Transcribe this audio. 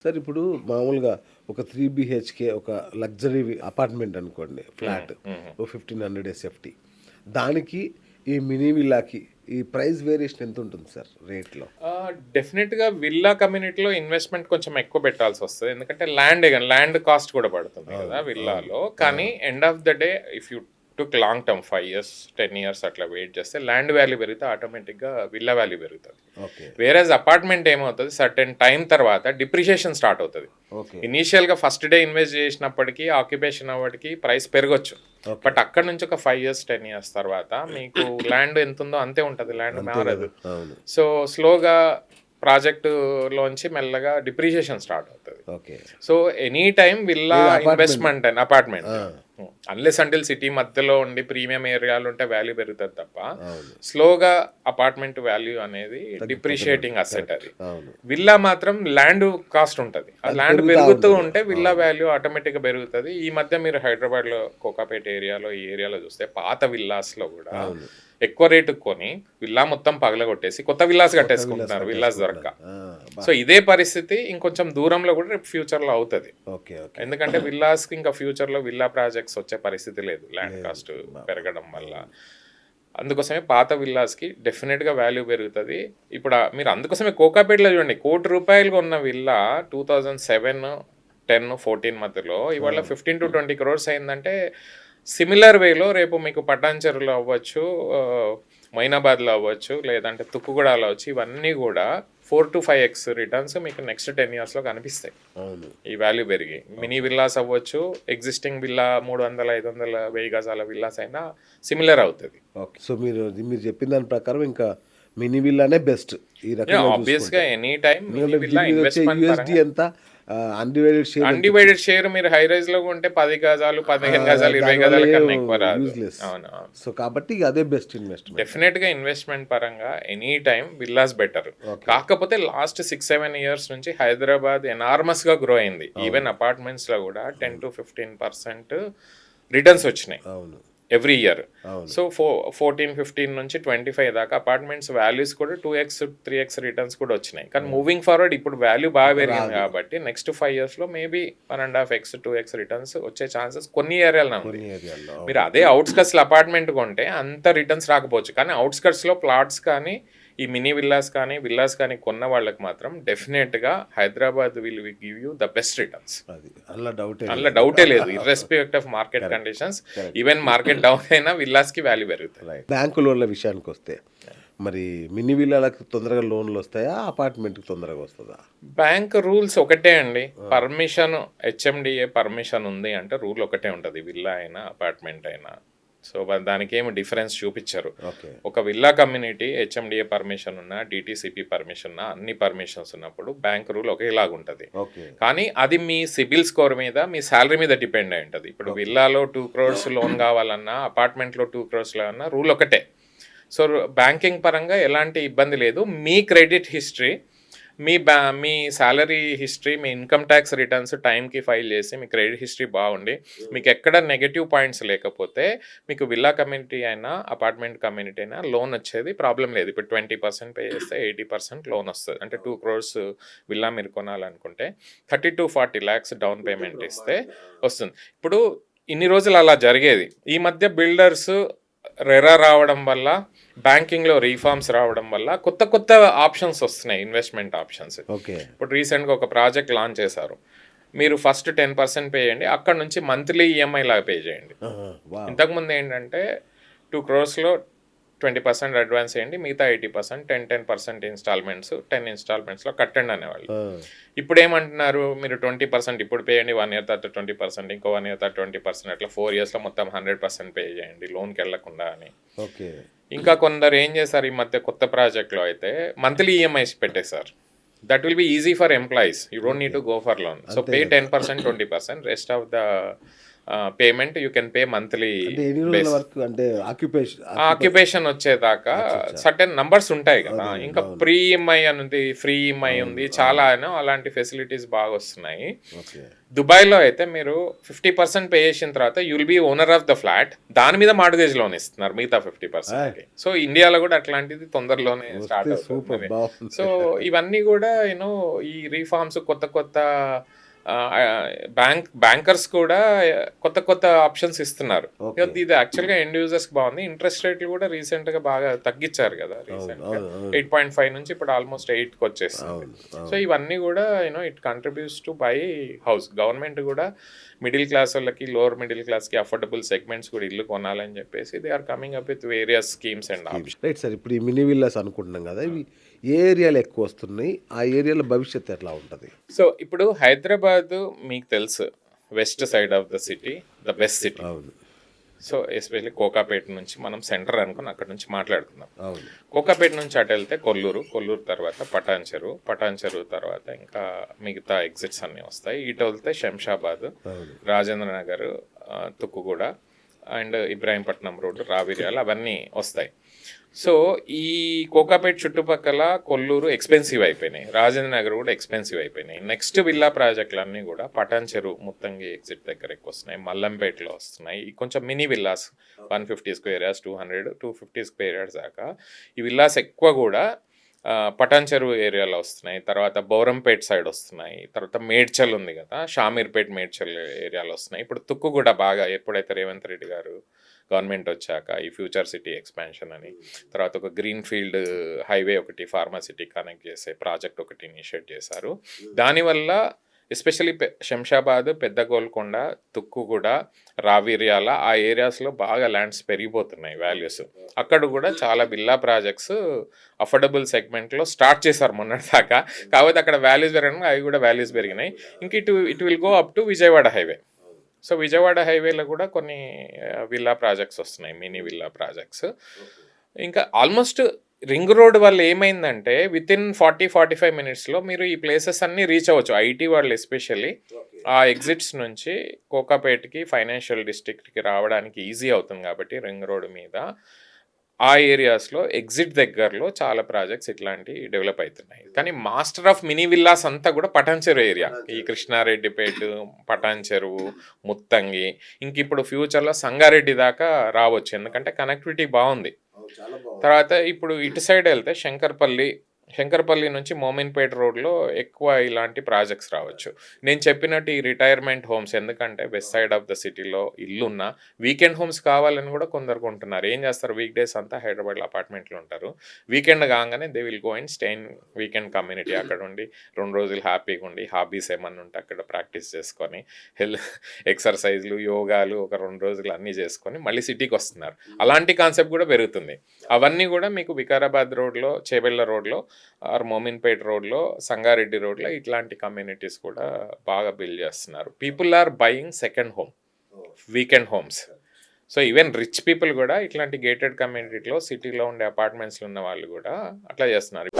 Sir ఇప్పుడు మామూలుగా ఒక 3 బీహెచ్‌కే ఒక లగ్జరీ అపార్ట్మెంట్ అనుకోండి. హ్మ్. ఫ్లాట్. హుహు. ఓ 1500 ఎస్ఎఫ్‌టి. దానికి ఈ మినీ విల్లాకి ఈ ప్రైస్ వేరియేషన్ ఎంతుంటుంది సార్ రేట్‌లో? డెఫినిట్‌గా విల్లా కమ్యూనిటీలో ఇన్వెస్ట్‌మెంట్ కొంచెం ఎక్కువ పెట్టాల్సొస్తది. ఎందుకంటే ల్యాండే గాని ల్యాండ్ కాస్ట్ కూడా పడుతుంది కదా అవును. అవును. విల్లాలో. ఆ! కానీ end of the day if you took long term 5 years, 10 years అట్లా వెయిట్ చేస్తే ల్యాండ్ వాల్యూ పెరిగితే ఆటోమేటిక్‌గా విల్లా వాల్యూ పెరుగుతది. ఓకే. వేరేస్ అపార్ట్మెంట్ ఏమవుతది సర్టెన్ టైమ్ తర్వాత డిప్రిషియేషన్ స్టార్ట్ అవుతది. ఓకే. ఇనీషియల్‌గా ఫస్ట్ డే ఇన్వెస్ట్ చేసినప్పటికి ఆక్యుపేషన్ అవ్వటికి ప్రైస్ పెరగొచ్చు. ఓకే. బట్ అక్కడి నుంచి ఒక 5 ఇయర్స్, 10 ఇయర్స్ తర్వాత మీకు ల్యాండ్ ఎంతుందో అంతే ఉంటది. ల్యాండ్ అంతే గదా! మారదు. అవును. సో, స్లోగా ప్రాజెక్ట్‌లోంచి మెల్లగా డిప్రిషియేషన్ స్టార్ట్ అవుతది. Okay. So, any time villa ఏది అపార్ట్మెంట్? Investment and apartment. ఆ! అన్లెస్ అంటిల్ సిటీ మధ్యలో ఉండి ప్రీమియం ఏరియాలో ఉంటే వాల్యూ పెరుగుతది తప్ప, అవును. స్లోగా అపార్ట్మెంట్ వాల్యూ అనేది తగ్గిపోతూనే డిప్రిషియేటింగ్ ఉంటుంది. Asset correct. అది. అవును. విల్లా మాత్రం ల్యాండ్ కాస్ట్ ఉంటది. ఆ అది ల్యాండ్ పెరుగుతా పెరుగుతూ ఉంటది. ఉంటే విల్లా అవును. వాల్యూ ఆటోమేటిక్‌గా పెరుగుతది. ఈ మధ్య మీరు హైదరాబాద్‌లో కోకాపేట ఏరియాలో, ఈ ఏరియాలో చూస్తే పాత విల్లాస్‌లో గూడా అవును. ఎక్కువ రేటుకి కొని విల్లా మొత్తం పగలగొట్టేసి కొత్త విల్లాస్ కొత్త విల్లాస్ కట్టేసుకుంటున్నారు విల్లాస్ దొరక్క. కట్టేసుకుంటున్నారు. ఆ! అబ్బా! సో, ఇదే పరిస్థితి ఇంకొంచెం దూరంలో కూడా రేపు ఫ్యూచర్‌లో అవుతది. ఓకే. ఓకే. ఎందుకంటే విల్లాస్‌కి ఇంకా ఫ్యూచర్‌లో విల్లా ప్రాజెక్ట్స్ వచ్చే పరిస్థితి లేదు. ల్యాండ్ లేదు. కాస్ట్ బాబా! పెరగడం వల్ల. అవును. అందుకోసమే పాత విల్లాస్‌కి డెఫినిట్‌గా వాల్యూ పెరుగుతది. ఇప్పుడు మీరు అందుకోసమే కోకాపేటలో చూడండి ₹1,00,00,000 ఉన్న విల్లా 2007, 10, 14 మధ్యలో ఇవాళ అవును. 15-20 క్రోర్స్ అయిందంటే సిమిలర్ వేలో రేపు మీకు పటాన్‌చెరులో అవ్వచ్చు, మొయినాబాద్‌లో అవ్వచ్చు, లేదంటే తుక్కుగూడలో అవ్వచ్చు. ఇవన్నీ గూడా 4-5x రిటర్న్స్ మీకు నెక్స్ట్ 10 ఇయర్స్‌లో కనిపిస్తాయి. అవును. ఈ వాల్యూ పెరిగి. Mini okay. విల్లాస్ అవ్వచ్చు, ఎగ్జిస్టింగ్ విల్లా 300, 500, 1000 గజాల విల్లాస్ అయినా సిమిలర్ అవుతది. ఓకే. సో, మీరు చెప్పిన దాని ప్రకారం ఇంకా మినీ విల్లానే బెస్ట్ ఈ రకంగా ఆబ్వియస్‌గా చూసుకుంటే. ఎనీ టైమ్ మినీ ఎందుకంటే విల్లా దీని మీద వచ్చే ఇన్వెస్ట్‌మెంట్ యూఎస్‌డి పరంగా ఎంత? అన్‌డివైడెడ్ షేర్ ఎంతొచ్చింది? అన్‌డివైడెడ్ షేర్ మీరు హై రైజ్‌లో కొంటే 10 గజాలు, 15 గజాలు, 20 దానివల్ల గజాల ఏం కన్నా ఎక్కువ రాదు. యూజ్‌లెస్. అవును. అవును. సో, కాబట్టి ఇగ అదే బెస్ట్ ఇన్వెస్ట్‌మెంట్. డెఫినెట్‌గా ఇన్వెస్ట్‌మెంట్ పరంగా any time villas better. Okay. కాకపోతే లాస్ట్ 6, 7 ఇయర్స్ నుంచి హైదరాబాద్ ఎనార్మస్‌గా గ్రో అయింది. అవును. ఈవెన్ అపార్ట్మెంట్స్‌లో గూడా అవును. 10-15% రిటర్న్స్ వచ్చినాయి. అవును. Every year. అవును. సో, 14, 15 నుంచి 25 దాకా అపార్ట్మెంట్స్ వాల్యూస్ కూడా 2x, 3x రిటర్న్స్ కూడా వచ్చినాయి. కానీ అవును. మూవింగ్ ఫార్వర్డ్ ఇప్పుడు వాల్యూ బాగా ఇంకా పెరిగింది రాదు. కాబట్టి నెక్స్ట్ 5 ఇయర్స్‌లో మేబీ 1.5x, 2x రిటర్న్స్ వచ్చే ఛాన్సెస్ కొన్ని ఏరియాలో ఉంది. కొన్ని ఏరియాల్లో. మీరు అవును. అదే ఔట్‌స్కట్స్‌లో అపార్ట్మెంట్ కొంటే అంత రిటర్న్స్ రాకపోవచ్చు. కానీ ఔట్‌స్కట్స్‌లో ప్లాట్స్ కానీ, ఈ మినీ విల్లాస్ కానీ కొన్న వాళ్ళకి మాత్రం డెఫినిట్‌గా Hyderabad will give you the best returns. అది. అందులో డౌటే అందులో లేదు. డౌటే లేదు. Irrespective of market correct. Conditions. Correct. Even market down అయినా విల్లాస్‌కి వాల్యూ పెరుగుతది. రైట్. బ్యాంకు లోన్‌ల విషయానికొస్తే మరి మినీ విల్లాలకు తొందరగా లోన్‌లొస్తాయా? అపార్ట్మెంట్‌కి తొందరగా వస్తదా? బ్యాంక్ రూల్స్ ఒకటే అండి. ఆ! పర్మిషన్ హెచ్ఎండిఏ పర్మిషన్ ఉంది అంటే రూల్ ఒకటే ఉంటది. విల్లా అయినా, అపార్ట్మెంట్ అయినా. సో, దానికేమి డిఫరెన్స్ చూపిచ్చరు. ఓకే. ఒక విల్లా కమ్యూనిటీ హెచ్ఎండిఏ పర్మిషన్ ఉన్నా, డీటీసీపీ పర్మిషన్ ఉన్నా, అన్ని పర్మిషన్స్ ఉన్నప్పుడు బ్యాంక్ రూల్ ఒకేలాగుంటది. ఓకే. కానీ అది మీ సిబిల్ స్కోర్ మీద, మీ సాలరీ మీద డిపెండ్ అయి ఉంటది. ఇప్పుడు ఓకే. విల్లాలో 2 క్రోర్స్ లోన్ కావాలన్నా, అపార్ట్మెంట్‌లో 2 క్రోర్స్ అన్నా రూల్ ఒకటే. సో, బ్యాంకింగ్ పరంగా ఎలాంటి ఇబ్బంది లేదు. మీ క్రెడిట్ హిస్టరీ, మీ సాలరీ హిస్టరీ, మీ ఇన్‌కమ్ టాక్స్ రిటర్న్స్ టైమ్‌కి ఫైల్ చేసి, మీ క్రెడిట్ హిస్టరీ బాగుండి, మీకెక్కడ నెగెటివ్ పాయింట్స్ లేకపోతే, మీకు విల్లా కమ్యూనిటీ అయినా, అపార్ట్మెంట్ కమ్యూనిటీ అయినా లోన్ వచ్చేది ప్రాబ్లమ్ లేదు. ఇప్పుడు 20% పే చేస్తే 80% లోన్ వస్తది. అంటే 2 క్రోర్స్ విల్లా మీరు కొనాలనుకుంటే 30-40 లాక్స్ డౌన్ పేమెంట్ ఇస్తే వస్తుంది. ఇప్పుడు ఇన్ని రోజులు అలా జరిగేది. ఈ మధ్య బిల్డర్స్ రెరా రావడం వల్ల, బ్యాంకింగ్‌లో రీఫార్మ్స్ రావడం వల్ల కొత్త ఆప్షన్స్ వస్తున్నాయి, ఇన్వెస్ట్‌మెంట్ ఆప్షన్స్. ఓకే. ఇప్పుడు రీసెంట్‌గా ఒక ప్రాజెక్ట్ లాంచ్ చేశారు. మీరు ఫస్ట్ 10% పే చేయండి. అక్కడి నుంచి మంత్లీ ఈఎంఐ లాగా పే చేయండి. ఆహా! వావ్! ఇంతకుముందు ఏంటంటే 2 క్రోర్స్‌లో 20% అడ్వాన్స్ చేయండి. మిగతా 80% 10% ఇన్‌స్టాల్‌మెంట్స్, 10 ఇన్‌స్టాల్‌మెంట్స్‌లో కట్టండి అనేవాళ్ళు. ఆ! ఇప్పుడేమంటున్నారు, మీరు 20% ఇప్పుడు పే చేయండి. 1 ఇయర్ తర్వాత 20%, ఇంకో 1 ఇయర్ తర్వాత 20%, అట్లా 4 ఇయర్స్‌లో మొత్తం 100% పే చేయండి లోన్‌కెళ్ళకుండా అని. ఓకే. ఇంకా కొందరు ఏం చేశారు ఈ మధ్య కొత్త ప్రాజెక్ట్‌లో అయితే మంత్లీ ఈఎంఐస్ పెట్టేశారు. That will be easy for employees. You don't okay. Need to go for loan. So, అంతే పే గదా! 10%, 20%, rest of the payment you can pay monthly అంటే ఎన్ని రోజుల వరకు అంటే ఆక్యుపేషన్ ఆక్యుపేషన్ వచ్చేదాకా సర్టెన్ నంబర్స్ ఉంటాయి కదా. ఇంకా ప్రీ ఈఎంఐ అని ఉంది, ఫ్రీ ఈఎంఐ ఉంది, చాలా అలాంటి ఫెసిలిటీస్ బాగా వస్తున్నాయి. ఓకే. దుబాయ్లో అయితే మీరు 50% పే చేసిన తర్వాత you'll be owner of the flat, దాని మీద మార్గేజ్ లోన్ ఇస్తున్నారు మిగతా 50%. సో ఇండియాలో కూడా అట్లాంటిది తొందరలోనే స్టార్ట్ అవుతుంది. సో ఇవన్నీ కూడా యూనో ఈ రీఫార్మ్స్ కొత్త బ్యాంకర్స్ కూడా కొత్త ఆప్షన్స్ ఇస్తున్నారు. ఇది యాక్చువల్గా ఎండ్ యూజర్స్ బాగుంది. ఇంట్రెస్ట్ రేట్లు కూడా రీసెంట్ గా బాగా తగ్గించారు కదా, రీసెంట్ గా 8.5 నుంచి ఇప్పుడు ఆల్మోస్ట్ 8కి వచ్చేస్తుంది. సో ఇవన్నీ కూడా you know it contributes to buy house. Government కూడా మిడిల్ క్లాస్ వాళ్ళకి, లోవర్ మిడిల్ క్లాస్ కి అఫోర్డబుల్ సెగ్మెంట్స్ కూడా ఇల్లు కొనాలని చెప్పేసి they are coming up with various schemes and options. Right sir. ఇప్పుడు ఈ మినీ విల్లాస్ అనుకుంటున్నాం కదా, ఇవి ఏ ఏరియాలో ఎక్కువ వస్తున్నాయి, ఆ ఏరియాలో భవిష్యత్తు ఎట్లా ఉంటుంది? సో ఇప్పుడు హైదరాబాద్ మీకు తెలుసు, west side of the city, the best city. అవును. సో ఎస్పెషల్లీ కోకాపేట నుంచి మనం సెంటర్ అనుకుని అక్కడ నుంచి మాట్లాడుకుందాం. అవును. కోకాపేట నుంచి అటు వెళ్తే కొల్లూరు తర్వాత పటాన్ చెరువు తర్వాత ఇంకా మిగతా ఎగ్జిట్స్ అన్నీ వస్తాయి. ఇటు వెళ్తే శంషాబాద్, రాజేంద్ర నగర్, తుక్కుగూడ అండ్ ఇబ్రాహీంపట్నం రోడ్డు, రావిర్యాల అవన్నీ వస్తాయి. సో ఈ కోకాపేట చుట్టుపక్కల కొల్లూరు ఎక్స్పెన్సివ్ అయిపోయినాయి, రాజేంద్ర నగర్ కూడా ఎక్స్పెన్సివ్ అయిపోయినాయి. నెక్స్ట్ విల్లా ప్రాజెక్టులు అన్నీ కూడా పటాన్ చెరువు ముత్తంగి ఎగ్జిట్ దగ్గర ఎక్కువ వస్తున్నాయి, మల్లంపేటలో వస్తున్నాయి. కొంచెం mini villas 150 square yards, 250 square yards దాకా ఈ విల్లాస్ ఎక్కువ కూడా పటాన్ చెరువు ఏరియాలో వస్తున్నాయి. తర్వాత బౌరంపేట సైడ్ వస్తున్నాయి. తర్వాత మేడ్చల్ ఉంది కదా, షామీర్పేట్ మేడ్చల్ ఏరియాలో వస్తున్నాయి. ఇప్పుడు తుక్కుగూడ బాగా, ఎప్పుడైతే రేవంత్ రెడ్డి గారు గవర్నమెంట్ వచ్చాక ఈ ఫ్యూచర్ సిటీ ఎక్స్పాన్షన్ అని, తర్వాత ఒక గ్రీన్ ఫీల్డ్ హైవే ఒకటి ఫార్మాసిటీ కనెక్ట్ చేసే ప్రాజెక్ట్ ఒకటి ఇనిషియేట్ చేశారు. దానివల్ల ఎస్పెషలీ శంషాబాద్, పెద్ద గోల్కొండ, తుక్కుగూడ, రావిర్యాల ఆ ఏరియాస్లో బాగా ల్యాండ్స్ పెరిగిపోతున్నాయి వాల్యూస్. అక్కడ కూడా చాలా బిల్లా ప్రాజెక్ట్స్ అఫోర్డబుల్ సెగ్మెంట్లో స్టార్ట్ చేశారు మొన్నటిదాకా. కాకపోతే అక్కడ వాల్యూస్ పెరగడం, అవి కూడా వాల్యూస్ పెరిగినాయి. ఇంక it will go up to Vijayawada highway. So Vijayawada హైవేలో కూడా కొన్ని విల్లా ప్రాజెక్ట్స్ వస్తున్నాయి, మినీ విల్లా ప్రాజెక్ట్స్. ఇంకా ఆల్మోస్ట్ రింగ్ రోడ్ వల్ల ఏమైందంటే వితిన్ 40-45 మినిట్స్లో మీరు ఈ ప్లేసెస్ అన్నీ రీచ్ అవ్వచ్చు. ఐటీ వాళ్ళు ఎస్పెషల్లీ ఆ ఎగ్జిట్స్ నుంచి కోకాపేటకి, ఫైనాన్షియల్ డిస్ట్రిక్ట్కి రావడానికి ఈజీ అవుతుంది కాబట్టి రింగ్ రోడ్ మీద ఆ ఏరియాస్లో ఎగ్జిట్ దగ్గరలో చాలా ప్రాజెక్ట్స్ ఇట్లాంటివి డెవలప్ అవుతున్నాయి. కానీ మాస్టర్ ఆఫ్ మినీ విల్లాస్ అంతా కూడా పటాన్ చెరువు ఏరియా, ఈ కృష్ణారెడ్డిపేట, పటాన్ చెరువు, ముత్తంగి, ఇంక ఇప్పుడు ఫ్యూచర్లో సంగారెడ్డి దాకా రావచ్చు, ఎందుకంటే కనెక్టివిటీ బాగుంది. తర్వాత ఇప్పుడు ఇటు సైడ్ వెళ్తే శంకర్పల్లి నుంచి మోమిన్పేట రోడ్లో ఎక్కువ ఇలాంటి ప్రాజెక్ట్స్ రావచ్చు. నేను చెప్పినట్టు ఈ రిటైర్మెంట్ హోమ్స్, ఎందుకంటే వెస్ట్ సైడ్ ఆఫ్ ద సిటీలో ఇల్లున్న వీకెండ్ హోమ్స్ కావాలని కూడా కొందరు కొంటున్నారు. ఏం చేస్తారు, వీక్ డేస్ అంతా హైదరాబాద్లో అపార్ట్మెంట్లో ఉంటారు, వీకెండ్ కాగానే they will go and stay in weekend community. అక్కడ ఉండి 2 రోజులు హ్యాపీగా ఉండి హాబీస్ ఏమన్నా ఉంటే అక్కడ ప్రాక్టీస్ చేసుకొని, ఎక్సర్సైజ్లు, యోగాలు ఒక 2 రోజులు అన్నీ చేసుకొని మళ్ళీ సిటీకి వస్తున్నారు. అలాంటి కాన్సెప్ట్ కూడా పెరుగుతుంది. అవన్నీ కూడా మీకు వికారాబాద్ రోడ్లో, చేబెళ్ళ రోడ్లో ఆర్ మోమిన్పేట్ రోడ్లో, సంగారెడ్డి రోడ్లో ఇట్లాంటి కమ్యూనిటీస్ కూడా బాగా బిల్డ్ చేస్తున్నారు. People are buying second home, weekend homes. So even rich people కూడా ఇట్లాంటి గేటెడ్ కమ్యూనిటీలో, సిటీలో ఉండే అపార్ట్మెంట్స్లో ఉన్న వాళ్ళు కూడా అట్లా చేస్తున్నారు.